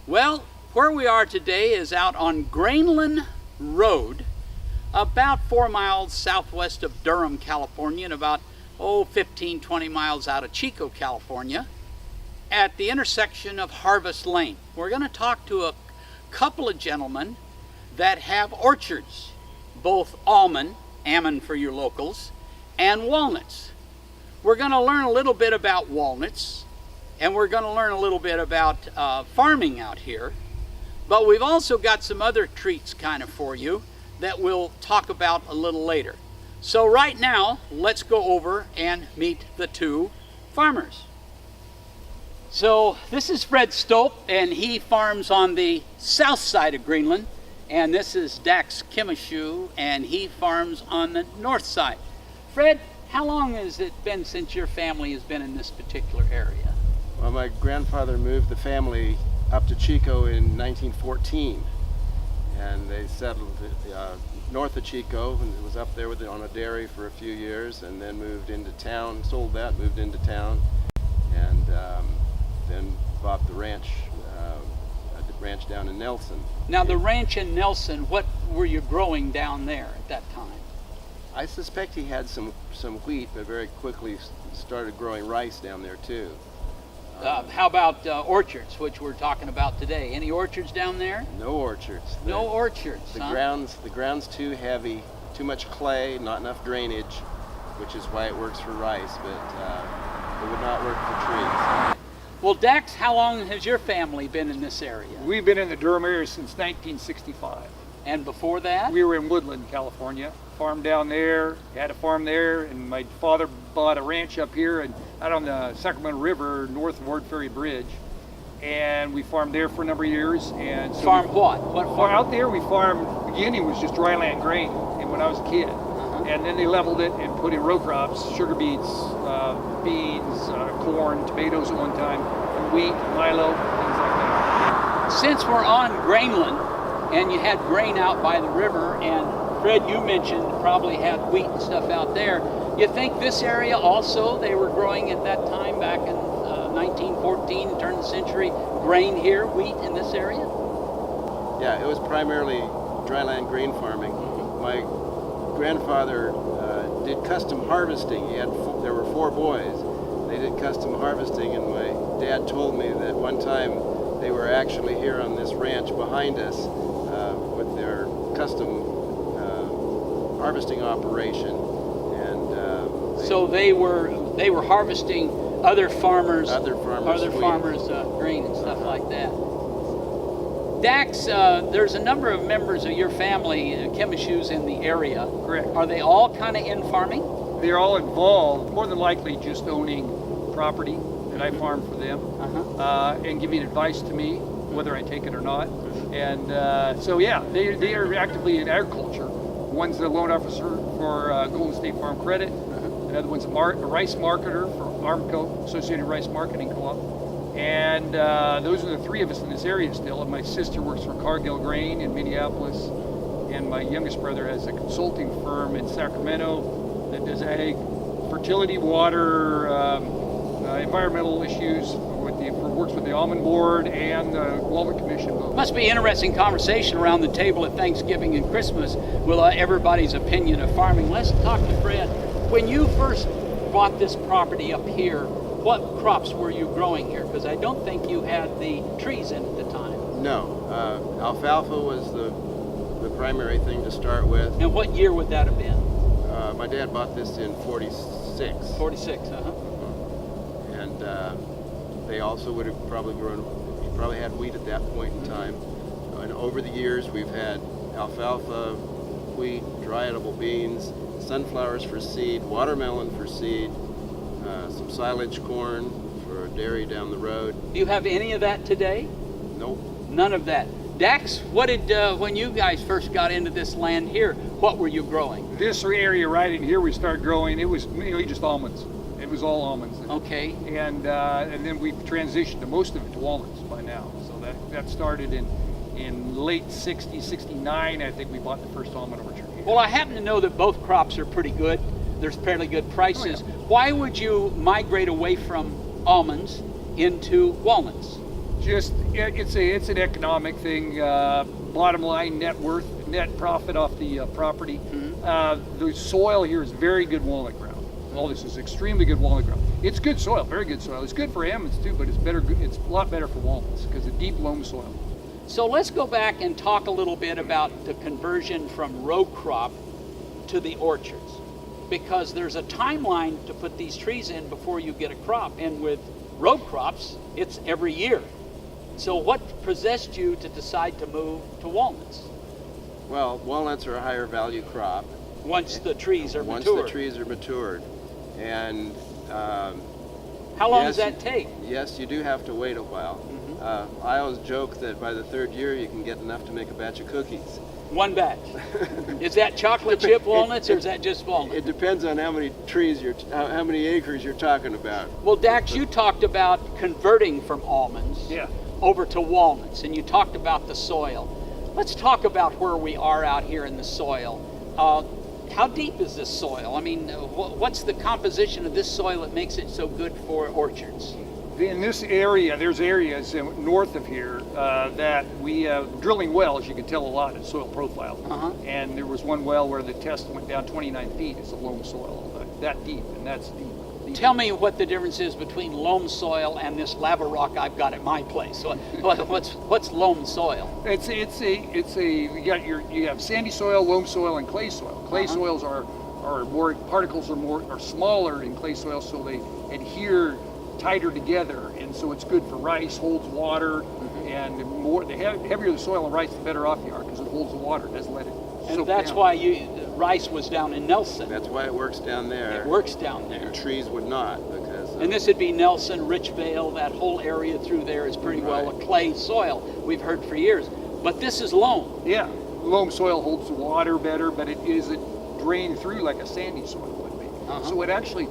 Well, where we are today is out on Grainland Road, about 4 miles southwest of Durham, California, and about 15-20 miles out of Chico, California, at the intersection of Harvest Lane. We're going to talk to a couple of gentlemen that have orchards, both almond for your locals, and walnuts. We're going to learn a little bit about walnuts, and we're going to learn a little bit about farming out here. But we've also got some other treats kind of for you that we'll talk about a little later. So right now, let's go over and meet the two farmers. So this is Fred Stope, and he farms on the south side of Greenland. And this is Dax Kimishu, and he farms on the north side. Fred, how long has it been since your family has been in this particular area? Well, my grandfather moved the family up to Chico in 1914, and they settled north of Chico, and was up there on a dairy for a few years, and then moved into town, sold that, moved into town, and then bought the ranch down in Nelson. Now the ranch in Nelson, what were you growing down there at that time? I suspect he had some wheat, but very quickly started growing rice down there too. How about orchards, which we're talking about today? Any orchards down there? No orchards. No orchards. The huh? ground's too heavy, too much clay, not enough drainage, which is why it works for rice, but it would not work for trees. Well, Dax, how long has your family been in this area? We've been in the Durham area since 1965. And before that? We were in Woodland, California. Farmed down there, had a farm there, and my father bought a ranch up here and out on the Sacramento River north of Ward Ferry Bridge. And we farmed there for a number of years. And so farmed what? What farm? Out there we farmed, beginning was just dryland grain and when I was a kid. And then they leveled it and put in row crops, sugar beets, beans, corn, tomatoes at one time, and wheat, milo, things like that. Since we're on Grainland, and you had grain out by the river, and Fred, you mentioned probably had wheat and stuff out there, you think this area also, they were growing at that time back in 1914, turn of the century, grain here, wheat in this area? Yeah, it was primarily dryland grain farming. My grandfather did custom harvesting. There were 4 boys. They did custom harvesting, and my dad told me that one time they were actually here on this ranch behind us with their custom harvesting operation. And so they were harvesting other farmers grain and stuff like that. Dax, there's a number of members of your family, Kimishus, in the area. Correct. Are they all kind of in farming? They're all involved, more than likely just owning property that I farm for them, and giving advice to me, whether I take it or not. And so yeah, they are actively in agriculture. One's the loan officer for Golden State Farm Credit. Another one's a rice marketer for ARMCO, Associated Rice Marketing Co-op. And those are the 3 of us in this area still. And my sister works for Cargill Grain in Minneapolis. And my youngest brother has a consulting firm in Sacramento that does ag, fertility, water, environmental issues, works with the Almond Board and the Walnut Commission. Must be an interesting conversation around the table at Thanksgiving and Christmas with everybody's opinion of farming. Let's talk to Fred. When you first bought this property up here, what crops were you growing here? Because I don't think you had the trees in at the time. No, alfalfa was the primary thing to start with. And what year would that have been? My dad bought this in 46. 46, And they also would have probably he probably had wheat at that point in time. And over the years we've had alfalfa, wheat, dry edible beans, sunflowers for seed, watermelon for seed, some silage corn for dairy down the road. Do you have any of that today? Nope. None of that. Dax, what did when you guys first got into this land here, what were you growing? This area right in here we started growing, it was mainly just almonds. It was all almonds. Okay. And then we've transitioned to most of it to walnuts by now. So that started in late 60, 69, I think we bought the first almond orchard here. Well, I happen to know that both crops are pretty good. There's fairly good prices. Oh, yeah. Why would you migrate away from almonds into walnuts? Just it's an economic thing. Bottom line, net worth, net profit off the property. The soil here is very good walnut ground. All this is extremely good walnut ground. It's good soil, very good soil. It's good for almonds too, but it's better. It's a lot better for walnuts because it's deep loam soil. So let's go back and talk a little bit about the conversion from row crop to the orchards, because there's a timeline to put these trees in before you get a crop. And with row crops, it's every year. So what possessed you to decide to move to walnuts? Well, walnuts are a higher value crop. Once the trees are Once matured. the trees are matured. And How long yes, does that take? yes, you do have to wait a while. I always joke that by the third year you can get enough to make a batch of cookies. One batch. Is that chocolate chip walnuts or is that just walnuts? It depends on how many trees how many acres you're talking about. Well, Dax, you talked about converting from almonds over to walnuts, and you talked about the soil. Let's talk about where we are out here in the soil. How deep is this soil? I mean, what's the composition of this soil that makes it so good for orchards? In this area, there's areas north of here that we drilling wells. You can tell a lot in soil profile. And there was one well where the test went down 29 feet. It's a loam soil that deep, and that's deep. Tell me what the difference is between loam soil and this lava rock I've got at my place. What's loam soil? You have sandy soil, loam soil, and clay soil. Clay soils are more particles are smaller in clay soil, so they adhere tighter together, and so it's good for rice, holds water, and the heavier the soil in rice, the better off you are because it holds the water, it doesn't let it And soak that's down. why rice was down in Nelson. That's why it works down there. It works down there. And trees would not, because And this would be Nelson, Richvale, that whole area through there is pretty well a clay soil, we've heard for years. But this is loam. Yeah, loam soil holds the water better, but it isn't drained through like a sandy soil would be. So it actually,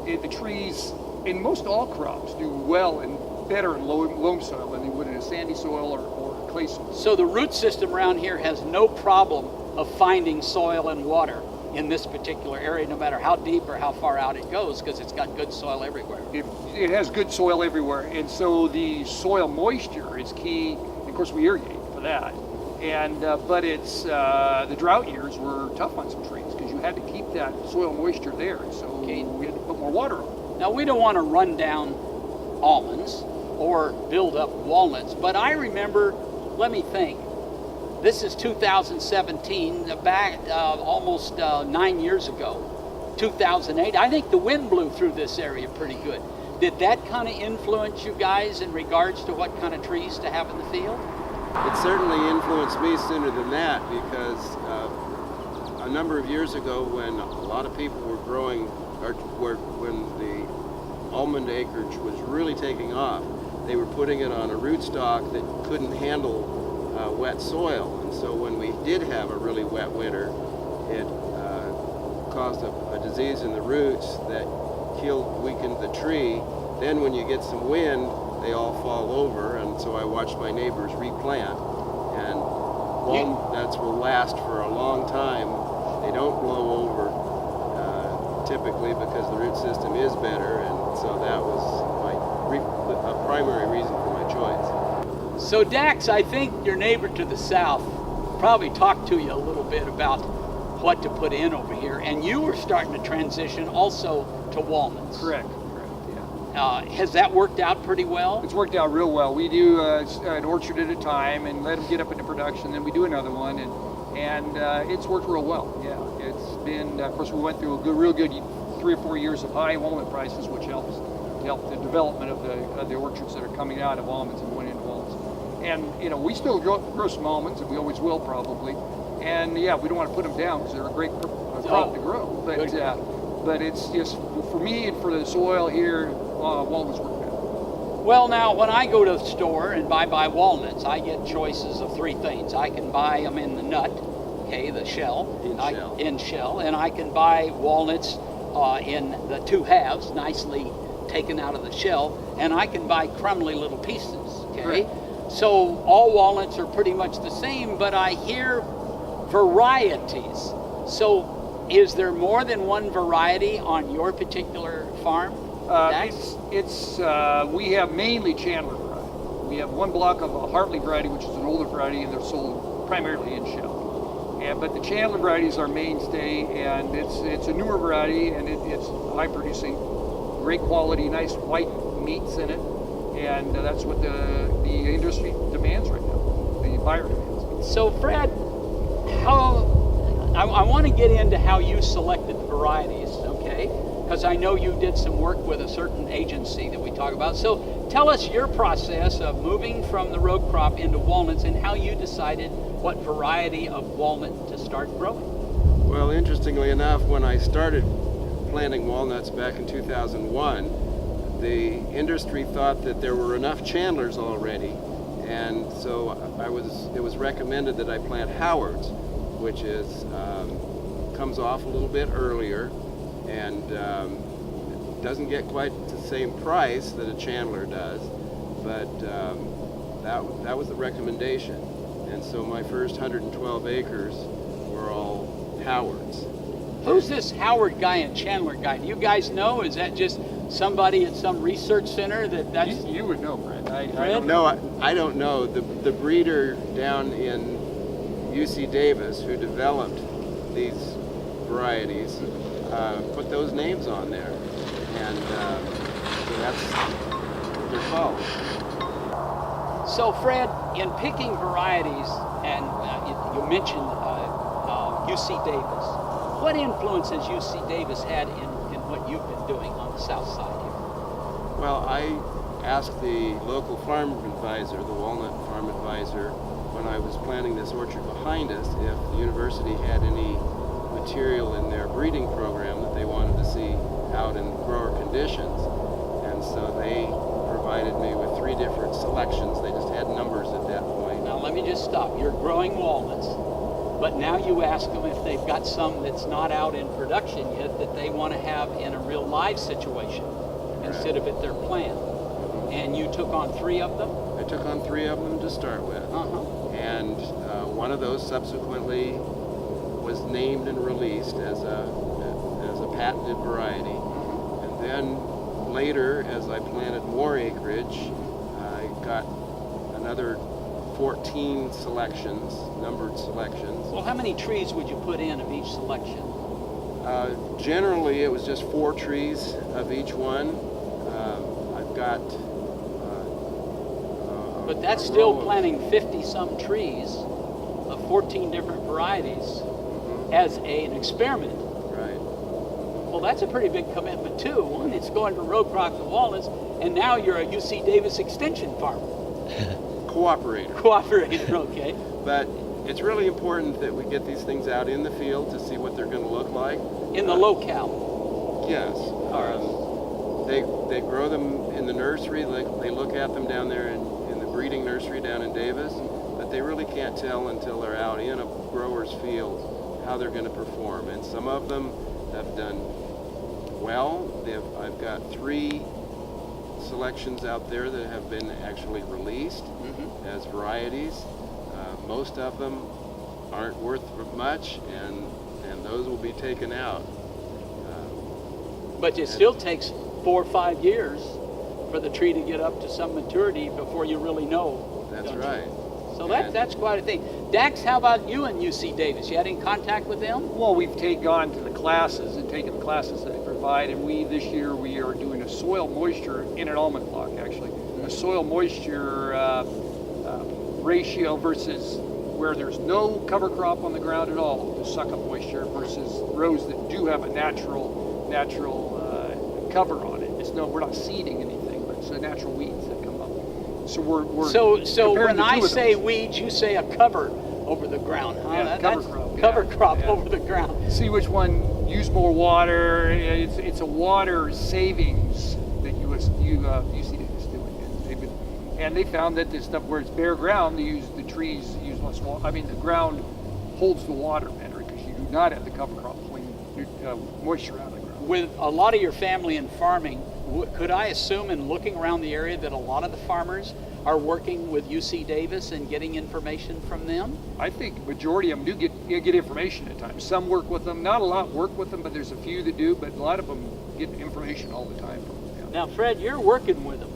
the trees, in most all crops, do well and better in loam soil than they would in a sandy soil or clay soil. So the root system around here has no problem of finding soil and water in this particular area, no matter how deep or how far out it goes, because it's got good soil everywhere. It has good soil everywhere, and so the soil moisture is key. Of course, we irrigate for that. And but it's the drought years were tough on some trees because you had to keep that soil moisture there, so we had to put more water on. Now, we don't want to run down almonds or build up walnuts, but I remember, let me think, this is 2017, back almost 9 years ago, 2008. I think the wind blew through this area pretty good. Did that kind of influence you guys in regards to what kind of trees to have in the field? it certainly influenced me sooner than that, because a number of years ago, when a lot of people were growing, when the almond acreage was really taking off, they were putting it on a rootstock that couldn't handle wet soil. And so when we did have a really wet winter, it caused a disease in the roots that weakened the tree. Then when you get some wind, they all fall over, and so I watched my neighbors replant. And walnuts will last for a long time. They don't blow over typically, because the root system is better, and so that was a primary reason for my choice. So Dax, I think your neighbor to the south probably talked to you a little bit about what to put in over here, and you were starting to transition also to walnuts. Correct, yeah. Has that worked out pretty well? It's worked out real well. We do an orchard at a time and let them get up into production, then we do another one, and it's worked real well. Yeah, it's been, of course, we went through a real good 3 or 4 years of high walnut prices, which helps the development of the orchards that are coming out of almonds and going into walnuts. And we still grow some almonds, and we always will probably. And yeah, we don't want to put them down because they're a great crop to grow. But it's just, for me and for the soil here, walnuts work better. Well, now, when I go to the store and buy walnuts, I get choices of 3 things. I can buy them in the nut, the shell, in shell, and I can buy walnuts in the 2 halves, nicely taken out of the shell, and I can buy crumbly little pieces, Right. So all walnuts are pretty much the same, but I hear varieties. So is there more than one variety on your particular farm? We have mainly Chandler variety. We have one block of a Hartley variety, which is an older variety, and they're sold primarily in shell. But the Chandler variety is our mainstay, and it's a newer variety, and it's high producing, great quality, nice white meats in it, and that's what the industry demands right now, the buyer demands. So Fred, I want to get into how you selected the varieties, okay? Because I know you did some work with a certain agency that we talk about. So tell us your process of moving from the row crop into walnuts and how you decided what variety of walnut to start growing. Well, interestingly enough, when I started planting walnuts back in 2001, the industry thought that there were enough Chandlers already, and so it was recommended that I plant Howards, which is comes off a little bit earlier and doesn't get quite the same price that a Chandler does, but that was the recommendation. And so my first 112 acres were all Howards. Who's this Howard guy and Chandler guy? Do you guys know? Is that just somebody at some research center that's... You would know, Brent. I Fred? don't know. No, I don't know. The breeder down in UC Davis who developed these varieties put those names on there, and so that's what they're called. So Fred, in picking varieties, and you mentioned UC Davis, what influence has UC Davis had in what you've been doing on the south side here? Well, I asked the local farm advisor, the Walnut farm advisor, when I was planting this orchard behind us, if the university had any material in their breeding program that they wanted to see out in grower conditions. And so they provided me with 3 different selections. They just had numbers at that point. Now let me just stop. You're growing walnuts, but now you ask them if they've got some that's not out in production yet that they want to have in a real live situation instead of at their plant. And you took on 3 of them? I took on 3 of them to start with. And one of those subsequently was named and released as a patented variety. And then later, as I planted more acreage, I got another 14 selections, numbered selections. Well, how many trees would you put in of each selection? Generally, it was just 4 trees of each one. I've got but that's still planting 50-some trees of 14 different varieties as an experiment. Right. Well, that's a pretty big commitment too. One, it's going to row crops and walnuts, and now you're a UC Davis extension farmer. Cooperator. Cooperator, okay. But it's really important that we get these things out in the field to see what they're going to look like. In the locale. Yes. All right. They grow them in the nursery. They look at them down there in the breeding nursery down in Davis, but they really can't tell until they're out in a grower's field how they're going to perform. And some of them have done well. I've got 3 selections out there that have been actually released as varieties. Most of them aren't worth much, and those will be taken out. But it still takes 4 or 5 years for the tree to get up to some maturity before you really know. That's right. So that's quite a thing. Dax, how about you and UC Davis? You had in contact with them? Well, we've gone to the classes and taken the classes that they provide, and this year we are doing a soil moisture in an almond block, actually. A soil moisture ratio versus where there's no cover crop on the ground at all to suck up moisture versus rows that do have a natural cover on it. We're not seeding anything, but it's natural weeds that come up. So we're so when I say weeds, you say a cover over the ground, huh? Yeah, cover crop. Cover crop over the ground. See which one used more water. It's a water savings that UC Davis is doing. And they found that this stuff where it's bare ground, the trees use less water. I mean, the ground holds the water better because you do not have the cover crop pulling moisture out of the ground. With a lot of your family in farming, could I assume in looking around the area that a lot of the farmers are working with UC Davis and getting information from them? I think majority of them do get information at times. Some work with them, not a lot work with them, but there's a few that do, but a lot of them get information all the time from them. Now, Fred, you're working with them.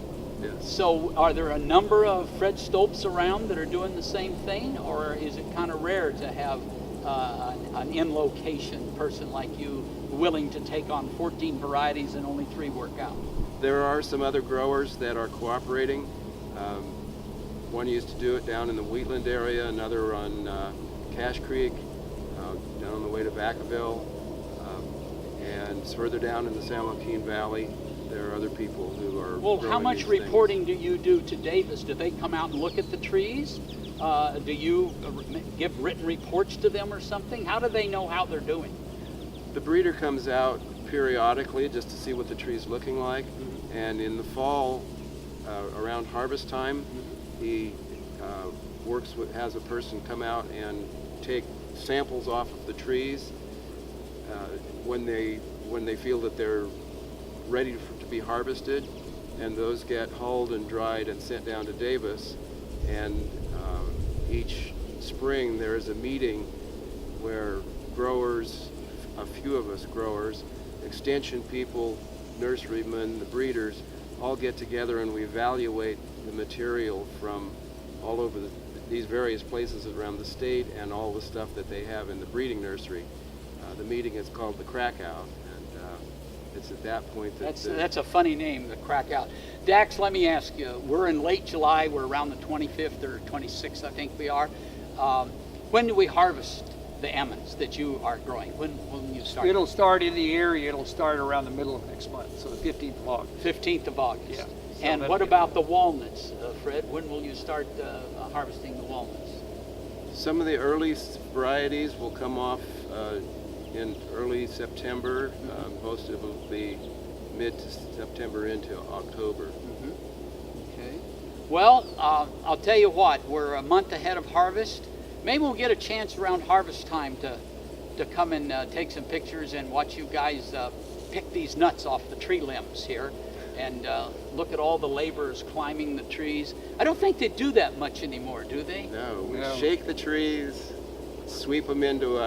Yes. So are there a number of Fred Stolps around that are doing the same thing, or is it kind of rare to have an in-location person like you willing to take on 14 varieties and only 3 work out? There are some other growers that are cooperating. One used to do it down in the Wheatland area, another on Cache Creek, down on the way to Vacaville, and further down in the San Joaquin Valley. There are other people who are Well, how growing much these reporting things. do you do to Davis? Do they come out and look at the trees? Do you give written reports to them or something? How do they know how they're doing? The breeder comes out periodically just to see what the tree's looking like, and in the fall, around harvest time, he has a person come out and take samples off of the trees when they feel that they're ready to be harvested, and those get hulled and dried and sent down to Davis. And each spring there is a meeting where growers, a few of us growers, extension people, nurserymen, the breeders, all get together and we evaluate the material from all over these various places around the state and all the stuff that they have in the breeding nursery. The meeting is called the Crack Out, and it's at that point that... That's a funny name, the Crack Out. Dax, let me ask you, we're in late July, we're around the 25th or 26th, I think we are. When do we harvest the almonds that you are growing? When will you start? It'll start in the area, it'll start around the middle of next month, so the 15th of August. 15th of August. Yeah. And So what that'll about the walnuts, Fred? When will you start harvesting the walnuts? Some of the early varieties will come off in early September. Most of it will be mid-September into October. Okay. Well, I'll tell you what, we're a month ahead of harvest. Maybe we'll get a chance around harvest time to come and take some pictures and watch you guys pick these nuts off the tree limbs here and look at all the laborers climbing the trees. I don't think they do that much anymore, do they? No, we No. shake the trees, sweep them into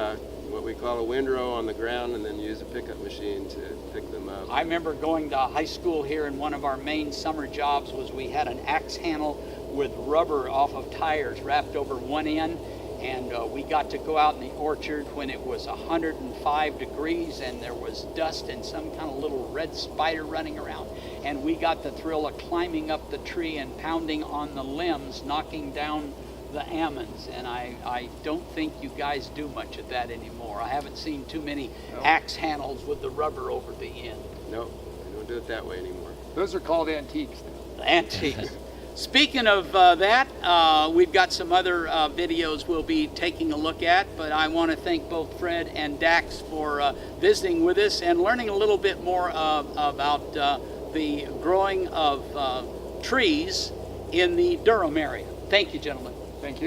what we call a windrow on the ground, and then use a pickup machine to pick them up. I remember going to high school here, and one of our main summer jobs was we had an axe handle with rubber off of tires wrapped over one end, and we got to go out in the orchard when it was 105 degrees and there was dust and some kind of little red spider running around, and we got the thrill of climbing up the tree and pounding on the limbs, knocking down the almonds. And I don't think you guys do much of that anymore. I haven't seen too many axe handles with the rubber over the end. No, we don't do it that way anymore. Those are called antiques now. Antiques. Speaking of that, we've got some other videos we'll be taking a look at, but I want to thank both Fred and Dax for visiting with us and learning a little bit more about the growing of trees in the Durham area. Thank you, gentlemen. Thank you.